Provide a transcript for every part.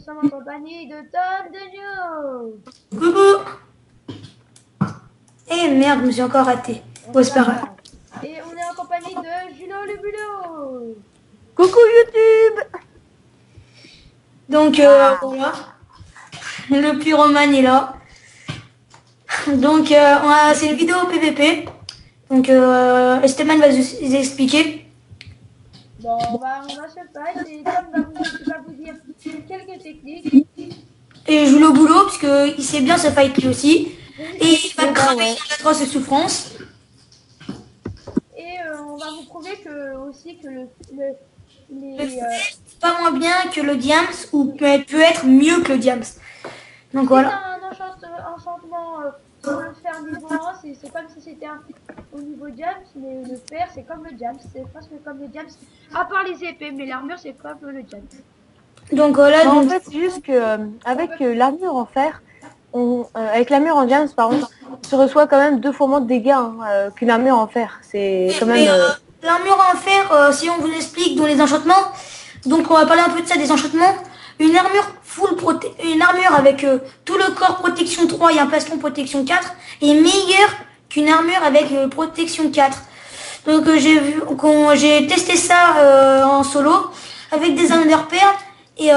sommes en compagnie de Tom de News. Coucou. Eh merde, je me suis encore raté. On Ouais, c'est c'est pas pas grave. grave. Et on est en compagnie de Julo le Bulot. Coucou YouTube. Donc voilà, le pyromane est là. Donc c'est une vidéo PVP. Donc Esteban va vous expliquer. Bon, on va se fight et Tom va vous dire quelques techniques. Et je joue le boulot parce qu'il sait bien se fight lui aussi. Oui, Et il va C'est ça, crever ouais. sur l'atroce souffrance. et on va vous prouver que aussi que Le les flash, c'est pas moins bien que le diams ou peut être mieux que le diams. Donc si t'as voilà. un enchantement sur le fer niveau 1, c'est comme si c'était au niveau James, mais le fer c'est comme le James, c'est presque comme le James, à part les épées, mais l'armure c'est comme le James. Donc voilà, Non, en donc fait, c'est juste que avec l'armure en fer, avec l'armure en diams, pardon, tu reçois quand même 2 fois moins de dégâts qu'une armure en fer. C'est quand mais même. l'armure en fer, si on vous explique dans les enchantements, donc on va parler un peu de ça des enchantements. Une armure avec tout le corps protection 3 et un plastron protection 4 est meilleure qu'une armure avec protection 4. Donc j'ai testé ça en solo avec des underpairs et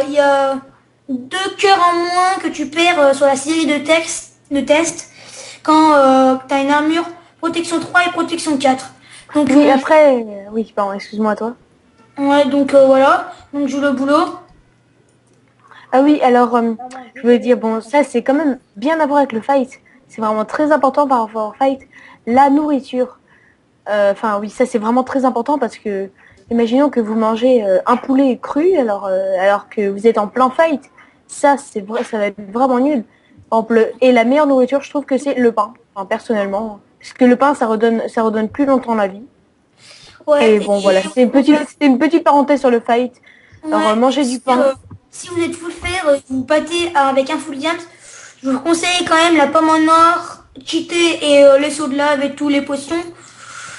il y a 2 cœurs en moins que tu perds sur la série de tests quand tu as une armure protection 3 et protection 4. Donc Oui, après, oui, pardon, excuse-moi toi. ouais, donc voilà, donc je joue le boulot. Ah oui, alors Ah mince, je veux désolé. dire, bon, ça c'est quand même bien à voir avec le fight. C'est vraiment très important par rapport au fight. La nourriture. Enfin oui, ça c'est vraiment très important parce que imaginons que vous mangez un poulet cru alors que vous êtes en plein fight. Ça c'est vrai, ça va être vraiment nul. Par exemple, et la meilleure nourriture, je trouve que c'est le pain. Enfin, personnellement, parce que le pain ça redonne plus longtemps la vie. Ouais, Et bon voilà, c'était une petite parenthèse sur le fight. Alors ouais, manger du pain. si vous êtes full fer, vous pâtez avec un full diams, je vous conseille quand même la pomme en or, cheater et les sauts de lave et tous les potions.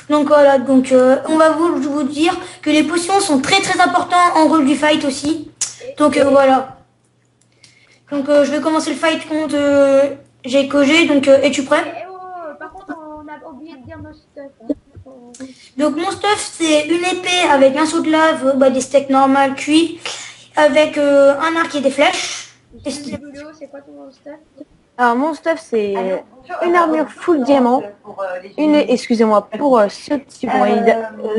Donc voilà, donc on va vous dire que les potions sont très très importants en rôle du fight aussi. Donc voilà. Donc je vais commencer le fight contre J-Kog, donc es-tu prêt? Par contre, on a oublié de dire nos stuff. Hein. Donc mon stuff c'est une épée avec un saut de lave, des steaks normales cuits, avec un arc et des flèches. Jules le Bulot, c'est quoi ton stuff? Alors mon stuff c'est une armure full diamant, excusez-moi pour ce petit bruit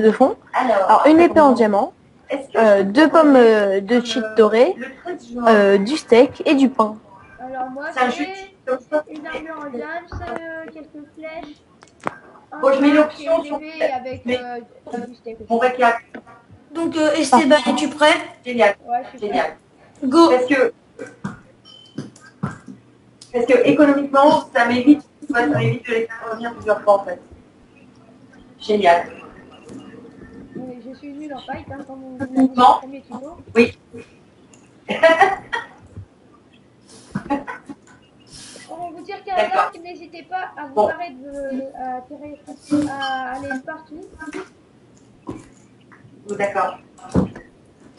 de fond. Alors une épée en diamant, 2 pommes de cheat dorées, du steak et du pain. Alors moi, c'est une armure en diams, quelques flèches, Bon, je mets arc et l'option une sur épée avec du steak mon aussi. récap. Donc Esteban, es-tu prêt? Génial. Ouais, je suis Génial. Go! Parce que économiquement, ça m'évite de les faire revenir plusieurs fois en fait. Génial. Mais je suis nulle en fight, hein, comme on l'a dit dans le premier tuto. Oui. On va vous dire qu'à l'arc, n'hésitez pas à vous arrêter à aller partout. D'accord.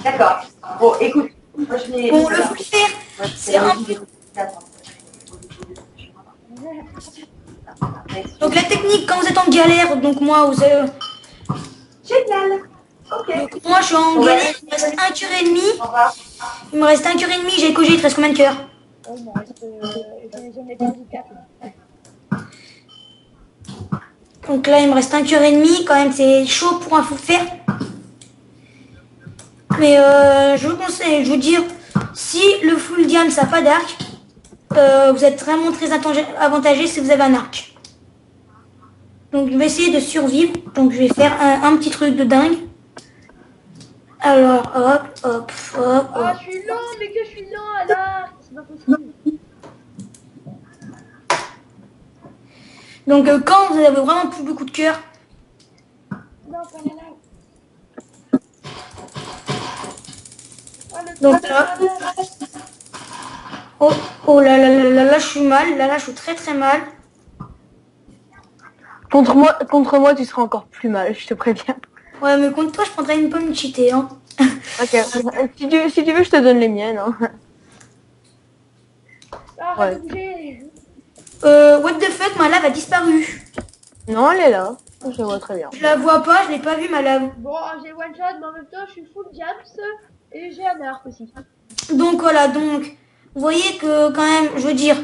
D'accord. Bon, écoute, moi je vais. Bon, le full fer, c'est un peu... Donc la technique, quand vous êtes en galère, donc moi, Génial. Ok. donc moi je suis en galère, il me reste un cœur et demi. Au revoir. Il me reste un cœur et demi, j'ai cogé, il te reste combien de cœurs? Oh, il m'en reste. J'en ai perdu 4. Donc là, il me reste un cœur et demi, quand même, c'est chaud pour un full fer. Mais je vous conseille, je vous dire, si le full diam ça n'a pas d'arc, vous êtes vraiment très avantagé si vous avez un arc. Donc je vais essayer de survivre, donc je vais faire un petit truc de dingue. Alors, hop, hop, hop, Ah, hop. je suis lent, mais que je suis lent à l'arc. C'est pas possible. Donc quand vous avez vraiment plus beaucoup de cœur, Non, pas la live. Oh, le donc truc là, de la live. oh, oh là là là là, là je suis mal, là je suis très très mal. Contre moi, tu seras encore plus mal, je te préviens. Ouais, mais contre toi, je prendrais une pomme cheatée, hein. Ok. Si tu veux, je te donne les miennes. Hein. Arrête de bouger. What the fuck, ma lave a disparu. Non, elle est là. Je la vois très bien. Je la vois pas, je l'ai pas vue ma lave. Bon, j'ai one shot, mais en même temps, je suis full jams et j'ai un arc aussi. Donc voilà, donc vous voyez que quand même, je veux dire,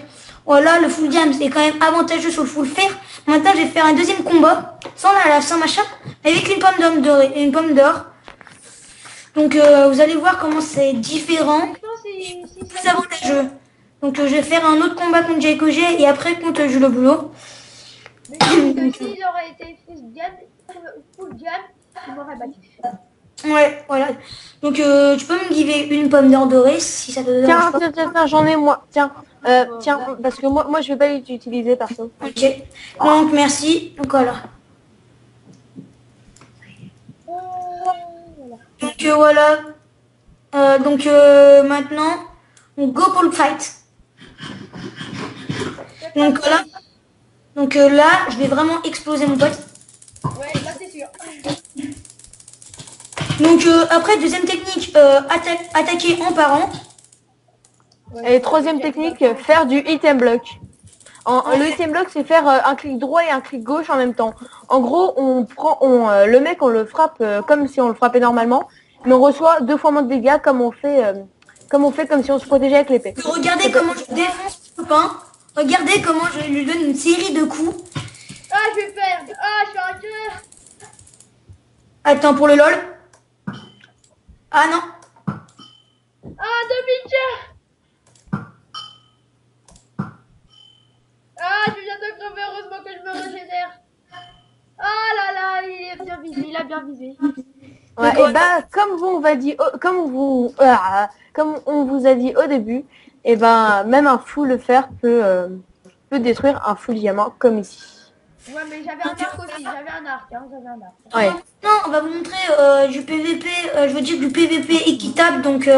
voilà, le full jam c'est quand même avantageux sur le full fer. Maintenant, je vais faire un deuxième combat, sans la lave, sans machin, avec une pomme d'or, une pomme d'or. Donc vous allez voir comment c'est différent, Je pense si plus avantageux. Donc je vais faire un autre combat contre Jay Kogé et après contre Jules Boulot. Mais je pense que s'il aurait été full jam, il m'aurait battu. Ouais, voilà. Donc tu peux me giver une pomme d'or dorée si ça te dérange pas. Tiens, j'en ai moi. Tiens, parce que moi, je vais pas l'utiliser perso. Ok. Donc merci. Donc voilà. Voilà. Donc maintenant, on go pour le fight. Donc voilà. Donc là, je vais vraiment exploser mon pote. Ouais, là c'est sûr. Donc après, deuxième technique, attaquer en parant. Et troisième technique, faire du hit and block. Le hit and block, c'est faire un clic droit et un clic gauche en même temps. En gros, le mec, on le frappe comme si on le frappait normalement, mais on reçoit 2 fois moins de dégâts comme on fait comme si on se protégeait avec l'épée. Regardez comment je défonce mon copain. Regardez comment je lui donne une série de coups. Ah, je vais perdre. Ah, je suis un cœur. Attends, pour le lol. Ah non. Ah, demi-cœur. Ah, je viens de crever. Heureusement que je me régénère. Ah là là, il est bien visé. Il a bien visé. Ouais, et bah, comme on vous a dit au début, et ben même un full fer peut détruire un full diamant comme ici. Ouais, mais j'avais un arc aussi. J'avais un arc. Hein, j'avais un arc. Ouais. Maintenant, on va vous montrer du PVP, je veux dire du PVP équitable. Donc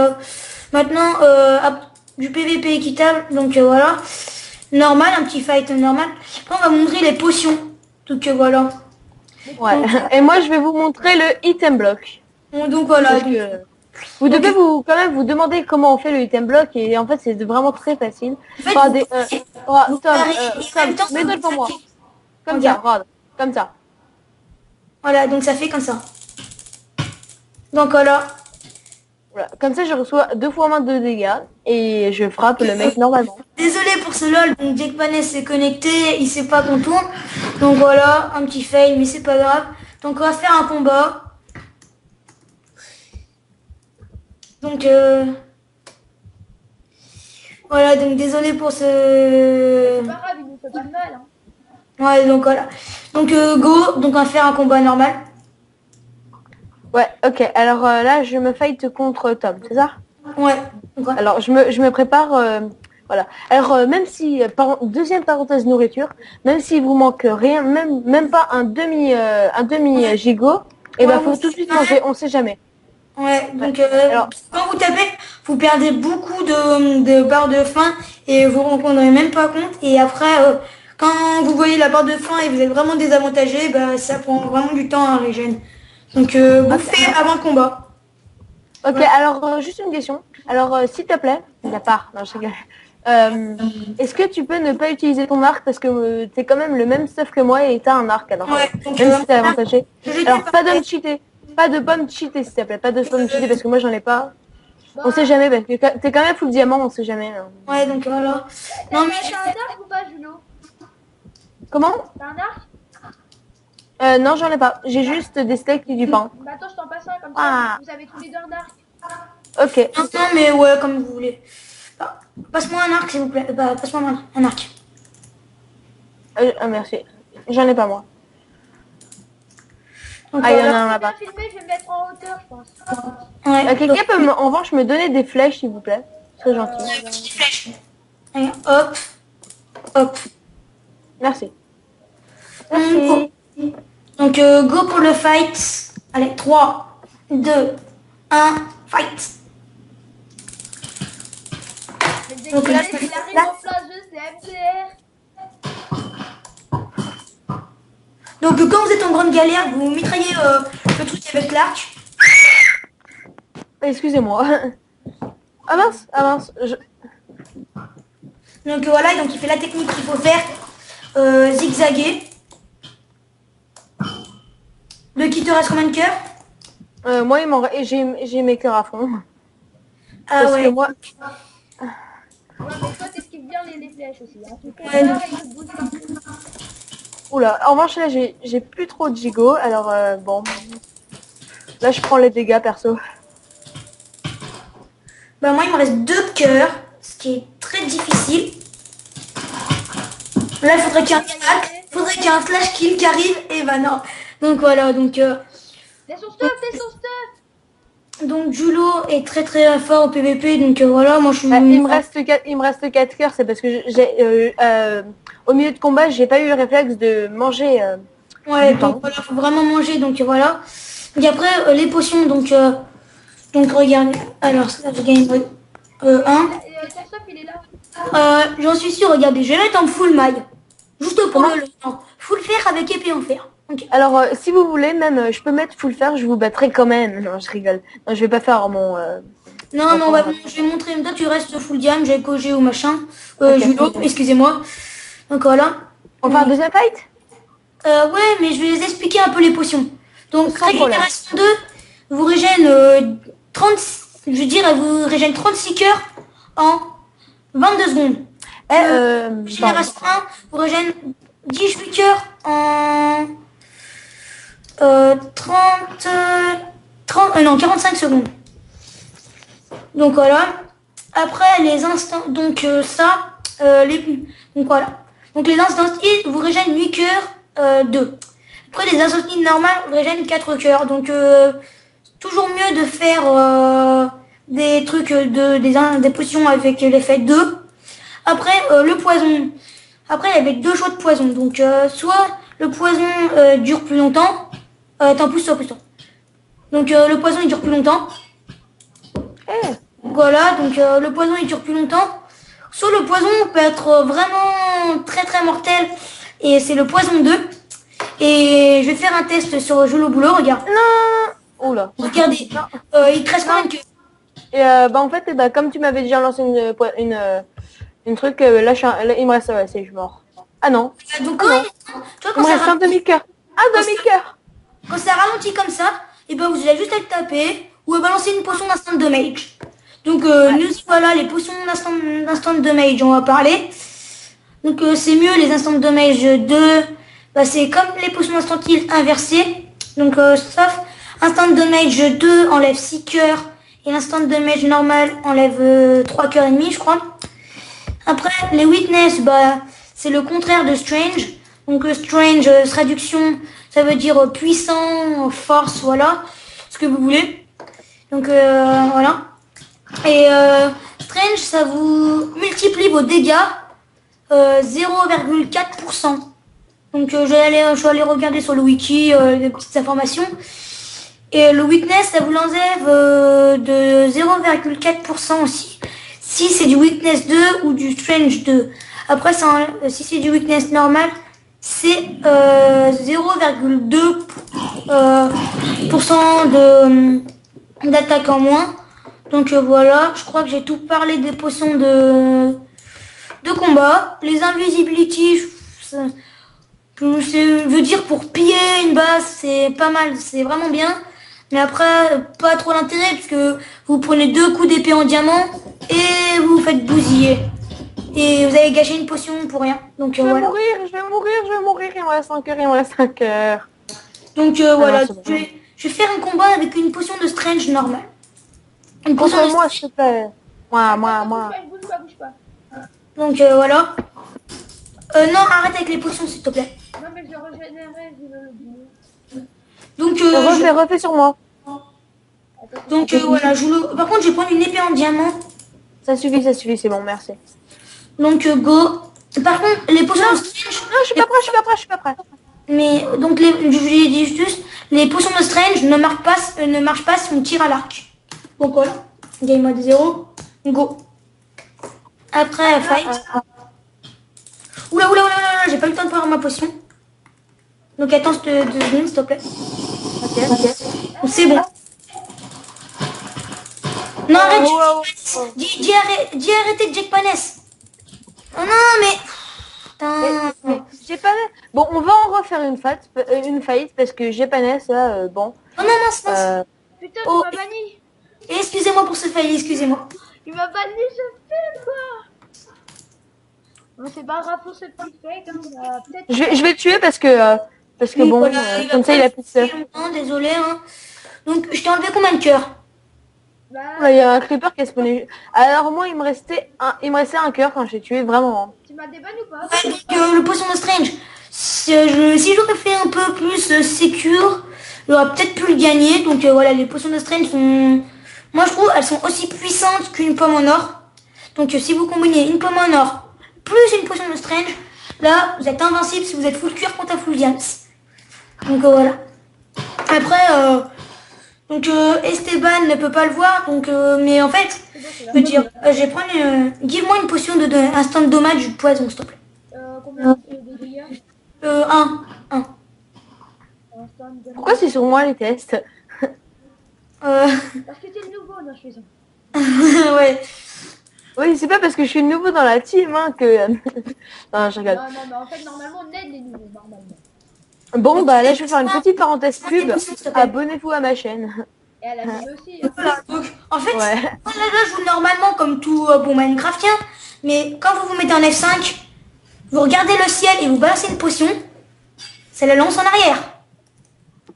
maintenant, du PVP équitable. Donc voilà. Normal, un petit fight normal. Après, on va vous montrer les potions. Donc voilà. Ouais. Et moi, je vais vous montrer le hit and block. Donc voilà. Parce que vous devez quand même vous demander comment on fait le hit and block et en fait, c'est vraiment très facile. Tom, mets-toi devant moi. Comme ça, regarde. Comme ça. Voilà, donc ça fait comme ça. Donc voilà. Voilà. Comme ça, je reçois 2 fois moins de dégâts et je frappe le mec normalement. Désolé pour ce lol, donc Jack Panet s'est connecté, il sait pas qu'on tourne. Donc voilà, un petit fail, mais c'est pas grave. Donc on va faire un combat. Donc voilà, donc désolé pour ce... C'est pas grave, il nous fait pas de mal. Hein. Ouais, donc voilà. Donc go, donc on va faire un combat normal. Ouais, ok. Alors là, je me fight contre Tom, c'est ça? Ouais. Donc, voilà. Alors, je me prépare... voilà. Alors, même si... deuxième parenthèse nourriture, même s'il vous manque rien, même pas un demi gigot, et ben faut tout de suite manger, on sait jamais. Ouais, donc alors, quand vous tapez, vous perdez beaucoup de barres de faim et vous ne vous rendrez même pas compte. Et après, quand vous voyez la barre de faim et vous êtes vraiment désavantagé, bah, ça prend vraiment du temps à régénérer. Donc, bouffez avant le combat. Ok, alors, juste une question. Alors, s'il te plaît, la part, non, je rigole. Est-ce que tu peux ne pas utiliser ton arc parce que t'es quand même le même stuff que moi et t'as un arc alors Ouais, donc, même si t'es avantagé. Alors pas pas de pommes cheatées s'il te plaît, pas de pommes cheatées parce que moi j'en ai pas. On sait jamais parce que t'es quand même full diamant, on sait jamais. Hein. Ouais, donc voilà. Non mais T'as un arc ou pas, Julo? Comment? T'as un arc? Non j'en ai pas. J'ai juste des steaks et du pain. Bah attends, je t'en passe un comme ça. Ah. Vous avez tous les deux un arc. Ok. non mais ouais, comme vous voulez. Bah, passe-moi un arc s'il vous plaît. Bah, passe-moi un arc. Merci. J'en ai pas moi. Donc, Ah il y en a Je un vais là-bas. bien filmer, je vais me mettre en hauteur, je pense. ouais. Quelqu'un peut en revanche me donner des flèches s'il vous plaît. Très gentil. Petite flèche. Allez, hop, hop. Merci. Merci. Donc go pour le fight. Allez, 3, 2, 1, fight. Mais dès Donc qu'il là, arrive en plein jeu, c'est MDR. Donc quand vous êtes en grande galère, vous mitraillez le truc avec l'arc. Excusez-moi. Ah mince, Donc voilà, donc il fait la technique qu'il faut faire. Zigzaguer. De qui te reste combien de cœurs? Moi, j'ai mes cœurs à fond. Ah Parce ouais. que moi, Ouais, mais toi, t'esquives bien les flèches aussi. Hein. Tu Ouais. peur et tu te bouges partout. oula, en revanche là, j'ai plus trop de gigot, alors bon, là je prends les dégâts perso. Bah moi il me reste 2 cœurs, ce qui est très difficile. Là il faudrait qu'il y ait un miracle, faudrait qu'il y ait un flash kill qui arrive et bah non. Donc voilà, donc Laisse son stuff, laisse son stuff. donc Julo est très très fort au PVP, donc voilà, moi je suis... Il me reste 4 cœurs, c'est parce que au milieu de combat, j'ai pas eu le réflexe de manger. Ouais, du pain. donc voilà, faut vraiment manger, donc voilà. Et après les potions, donc regardez, alors ça je gagne 1. Ton stuff, il est là. J'en suis sûr, regardez, je vais mettre en full maille. Juste pour Comment le non, full fer avec épée en fer. Ok. Alors, si vous voulez, même, je peux mettre full fer, je vous battrai quand même. Non, je rigole. Non, je vais pas faire mon... Non, mais je vais montrer. Toi, tu restes full diam, j'ai Kogé ou machin. Ok. Julo, excusez-moi. Donc voilà. On fait un deuxième fight? Ouais, mais je vais les expliquer un peu les potions. Donc, Sans problème. récupération 2 vous régène 30... Je veux dire, elle vous régène 36 cœurs en 22 secondes. Génération 1 vous régène 18 cœurs en 45 secondes. Donc voilà. Après les instants, donc donc voilà. Donc les instants heal vous régènent 8 cœurs 2. Après les instants heal normales vous régènent 4 cœurs. Donc toujours mieux de faire des trucs des potions avec l'effet 2. Après le poison. Après il y avait 2 choix de poison. Donc soit le poison dure plus longtemps. T'en pousses toi. Donc le poison il dure plus longtemps. Voilà, donc le poison il dure plus longtemps. Soit le poison peut être vraiment très très mortel. Et c'est le poison 2. Et je vais faire un test sur Jolo Boulot, regarde. Non. Oula. Regardez, il te reste combien de queues? Et en fait, comme tu m'avais déjà lancé une truc, là, il me reste, ouais, je suis mort. Ah non. Donc non. tu vois, Il me reste un demi-cœur. Un demi-cœur. quand ça ralentit comme ça, et ben vous allez juste à le taper ou à balancer une potion d'instant damage. Donc nous voilà les potions d'instant damage, on va parler. Donc c'est mieux les instants damage 2. Bah, c'est comme les potions d'instant heal inversées. Donc sauf instant damage 2 enlève 6 cœurs et l'instant damage normal enlève 3 cœurs et demi, je crois. Après les weakness, bah c'est le contraire de strange. Donc strange traduction, ça veut dire puissant, force, voilà, ce que vous voulez. Donc voilà. Et strange, ça vous multiplie vos dégâts 0,4%. Donc je vais aller regarder sur le wiki les petites informations. Et le weakness, ça vous l'enlève de 0,4% aussi. Si c'est du weakness 2 ou du strange 2. Après, si c'est du weakness normal, c'est 0,2% d'attaque en moins. Donc voilà, je crois que j'ai tout parlé des potions de combat. Les invisibility, je veux dire pour piller une base, c'est pas mal, c'est vraiment bien. Mais après, pas trop d'intérêt parce que vous prenez 2 coups d'épée en diamant et vous vous faites bousiller. Et vous avez gâché une potion pour rien. Donc Je vais voilà. mourir. Il me reste un cœur. Donc non, voilà, c'est bon. je vais faire un combat avec une potion de strange normale. Une potion de... Moi, s'il te plaît. Moi. Bouge pas. Donc voilà. Non, arrête avec les potions s'il te plaît. Non, mais je régénérerai, je veux le boulot. Donc Refais sur moi. voilà, par contre je vais prendre une épée en diamant. Ça suffit, c'est bon, merci. Donc go. Par contre les potions de strange. Non, je suis pas prêt. Mais donc je vous dis juste, les potions de strange ne marchent pas si on tire à l'arc. Donc voilà. Game mode 0. Go. Après fight. Oula, j'ai pas eu le temps de prendre ma potion. Donc attends 2 secondes s'il te plaît. Ok. C'est bon. Non, arrête, wow. dis arrêter Jack Paness. Oh non, mais... Putain. Mais j'ai pas. Bon, on va en refaire une fight parce que j'ai pas là, bon. Oh non, mince. Putain, Oh. tu m'as banni. Excusez-moi pour ce fail, excusez-moi. Il m'a banni, je fais quoi. Bon, c'est pas grave pour ce petit fake. Hein. Peut-être. Je vais le tuer parce que Oui, bon, voilà, comme ça il a plus de sœur. Désolé, hein. Donc, je t'ai enlevé combien de cœurs? Bah, Il y a un creeper qui a spawné. Alors moi il me restait un cœur quand j'ai tué vraiment. tu m'as débanni ou pas? Ouais, donc, le poisson de Strange. Si j'aurais fait un peu plus secure, j'aurais peut-être pu le gagner. Donc voilà, les potions de Strange sont... Moi je trouve elles sont aussi puissantes qu'une pomme en or. Donc si vous combinez une pomme en or plus une potion de Strange, là vous êtes invincible si vous êtes full cuir contre un full diams. Donc voilà. Après, donc Esteban ne peut pas le voir. Donc mais en fait, je veux dire, je vais prendre give-moi une potion de instant de dommage du poison s'il te plaît. Combien de dégâts? Un. Pourquoi c'est sur moi les tests? Parce que t'es le nouveau, non, je fais ça. Ouais. Oui, c'est pas parce que je suis nouveau dans la team hein, que... non, je rigole. Non, mais en fait, normalement, on aide les nouveaux, normalement. Bon, bah là, je vais faire une petite parenthèse pub. S'il te plaît. Abonnez-vous à ma chaîne. Et à la vie aussi. Hein. Voilà, donc, en fait, Ouais. là, je joue normalement comme tout bon Minecraftien, mais quand vous vous mettez en F5, vous regardez le ciel et vous balancez une potion, ça la lance en arrière.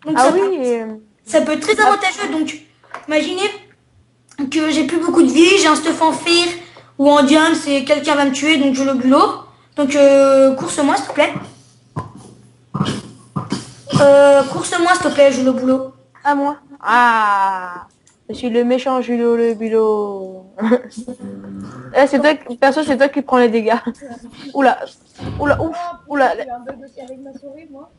Donc Ah ça, oui, ça peut être très avantageux. Donc, imaginez que j'ai plus beaucoup de vie, j'ai un stuff en fer ou en diamant, c'est quelqu'un va me tuer, donc je le bulot. Donc, course-moi, s'il te plaît. Course-moi, s'il te plaît, je le boulot. à moi. Ah, je suis le méchant Julio le bulot. C'est toi, perso, c'est toi qui prends les dégâts. Oula, oula, ouf, oula. J'ai un bug aussi avec ma souris, moi.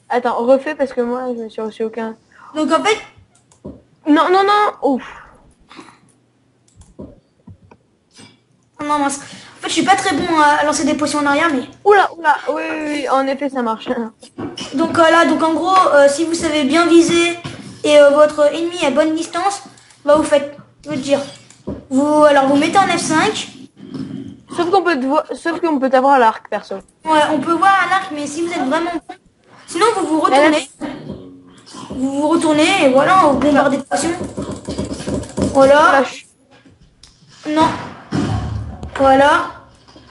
Attends, refais parce que moi, je me suis reçu aucun. Donc, en fait, Non, ouf. oh non, mince. En fait, je suis pas très bon à lancer des potions en arrière, mais... Oula, oui, en effet, ça marche. Donc là, donc en gros, si vous savez bien viser et votre ennemi à bonne distance, bah vous faites, je veux dire, vous mettez en F5. Sauf qu'on peut t'avoir à l'arc, perso. Ouais, on peut voir un arc, mais si vous êtes vraiment, sinon vous vous retournez et voilà, vous bombardez de potions. Voilà. Non. Voilà.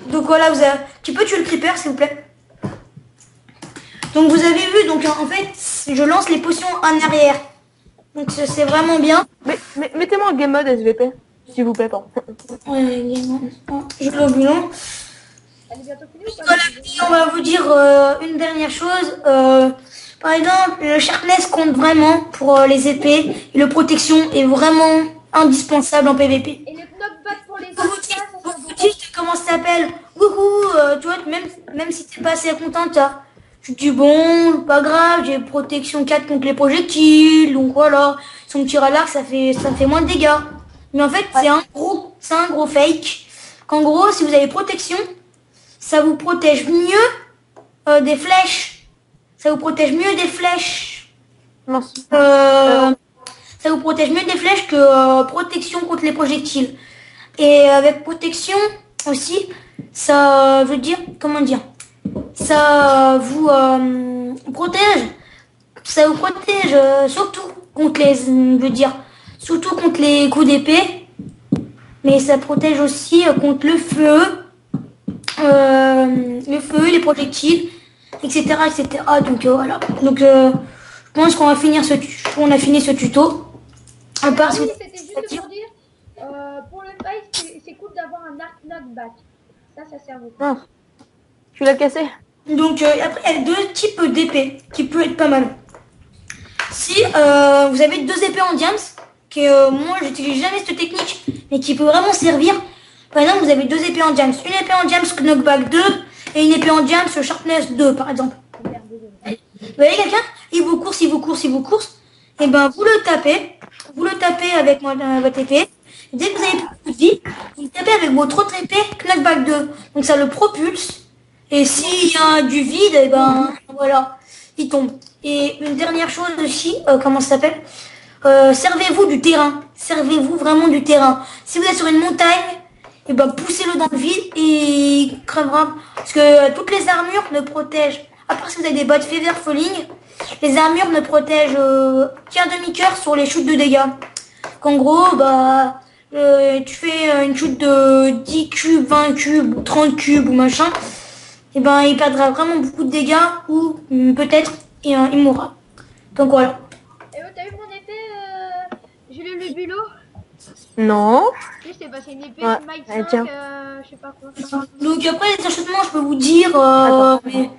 Donc voilà, tu peux tuer le creeper, s'il vous plaît. Donc vous avez vu, donc en fait, je lance les potions en arrière. Donc c'est vraiment bien. Mais mettez-moi en game mode SVP, s'il vous plaît, pardon. Ouais, je le boulon. Elle est bientôt finie ou pas? Voilà, et on va vous dire une dernière chose. Par exemple, le sharpness compte vraiment pour les épées et le protection est vraiment indispensable en PVP. Et le knockback pour les Vous autres, vous dites comment ça s'appelle. Coucou, tu vois, même si t'es pas assez content, tu te dis bon, pas grave, j'ai protection 4 contre les projectiles, donc voilà, son tir à l'arc ça fait moins de dégâts. Mais en fait, c'est un gros fake. Qu'en gros, si vous avez protection, ça vous protège mieux des flèches. Ça vous protège mieux des flèches. Mince. Ça vous protège mieux des flèches que protection contre les projectiles. Et avec protection aussi, ça veut dire, comment dire, ça vous protège. Ça vous protège surtout contre surtout contre les coups d'épée. Mais ça protège aussi contre le feu, les projectiles, etc., etc. Donc voilà. Donc je pense qu'on va finir on a fini ce tuto. À part si Oui, vous- c'était juste pour dire, pour le fight, c'est cool d'avoir un arc knockback. Ça sert beaucoup. Mince. Tu l'as cassé? Donc après il y a deux types d'épées qui peut être pas mal. Si vous avez deux épées en diams, que moi j'utilise jamais cette technique, mais qui peut vraiment servir. Par exemple, vous avez deux épées en diams, une épée en diams knockback 2 et une épée en diams sharpness 2 par exemple. Vous voyez quelqu'un, il vous course, et ben vous le tapez avec votre épée. Dès que vous avez plus de vie, vous le tapez avec votre autre épée knockback 2. Donc ça le propulse. Et s'il y a du vide, et ben voilà, il tombe. Et une dernière chose aussi, comment ça s'appelle? servez-vous du terrain. Servez-vous vraiment du terrain. Si vous êtes sur une montagne, et ben poussez-le dans le vide et il crèvera. Parce que toutes les armures ne protègent. À part si vous avez des bottes Feather Falling, les armures ne protègent qu'un demi-cœur sur les shoots de dégâts. Qu'en gros, bah tu fais une shoot de 10 cubes, 20 cubes, ou 30 cubes ou machin, et ben il perdra vraiment beaucoup de dégâts ou peut-être il mourra. Donc voilà. Et oh, t'as vu mon épée, Julien le bulot? Non. Oui, c'est passé une épée Ouais, Smite allez, 5, tiens. je sais pas quoi. Donc après les achetements, je peux vous dire, Attends. mais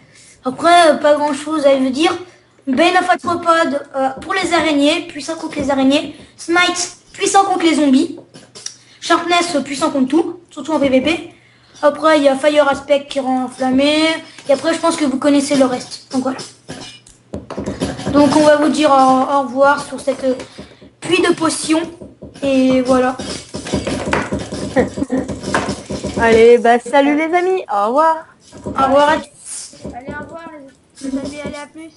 après pas grand chose à vous dire. Ben of Arthropod pour les araignées, puissant contre les araignées. Smite, puissant contre les zombies. Sharpness, puissant contre tout, surtout en PvP. Après il y a Fire Aspect qui rend enflammé. Et après je pense que vous connaissez le reste. Donc voilà. Donc on va vous dire au revoir sur cette puits de potions. Et voilà. Allez, bah salut les amis. Au revoir. Au revoir à tous. Allez, au revoir les amis, allez, à plus.